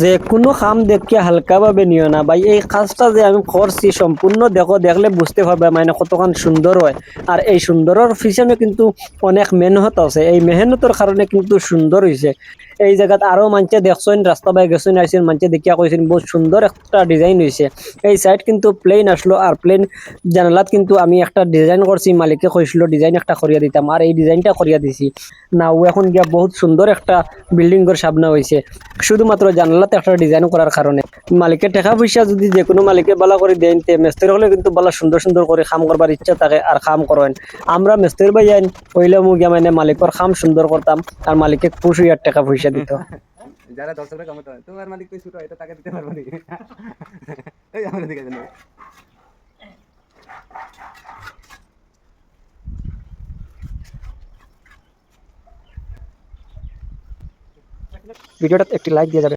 যে কোনো কাম দেখিয়া হালকাভাবে নিও না ভাই, এই কাজটা যে আমি করছি সম্পূর্ণ দেখো, দেখলে বুঝতে পারবে মানে কতখান সুন্দর হয়। আর এই সুন্দরের পিছনে কিন্তু অনেক মেহনত আছে, এই মেহনতের কারণে কিন্তু সুন্দর হয়েছে। এই জায়গাত আরো মানছে দেখছেন, রাস্তা বাই গেছেন আইসেন, মানছে দেখিয়া কইছেন বহুত সুন্দর একটা ডিজাইন হয়েছে। এই সাইড কিন্তু প্লেন আসলো, আর প্লেন জানালাত কিন্তু আমি একটা ডিজাইন করছি, মালিকে কইছিল ডিজাইন একটা করিয়া দিতাম, আর এই ডিজাইনটা করিয়া দিছি। না ও এখন গিয়া বহুত সুন্দর একটা বিল্ডিং এর সামনে হয়েছে, শুধুমাত্র জানালাতে একটা ডিজাইন করার কারণে। মালিকের টাকা পয়সা যদি যে কোনো মালিকে বালা করে দেন, তে মেস্তের হলে কিন্তু বালা সুন্দর সুন্দর করে কাম করবার ইচ্ছা থাকে আর কাম করেন। আমরা মেস্তের ভাই আইন হইলে মুগিয়া মানে মালিকের কাম সুন্দর করতাম, আর মালিকে খুশি আর টাকা পয়সা দিত। যারা দর্শকরা কমাতে হয় তোমার মালিক তুই ছোট এটা টাকা দিতে পারবো না। এই আমাদের দিকে জানো ভিডিওটা একটি লাইক দিয়ে যাবে।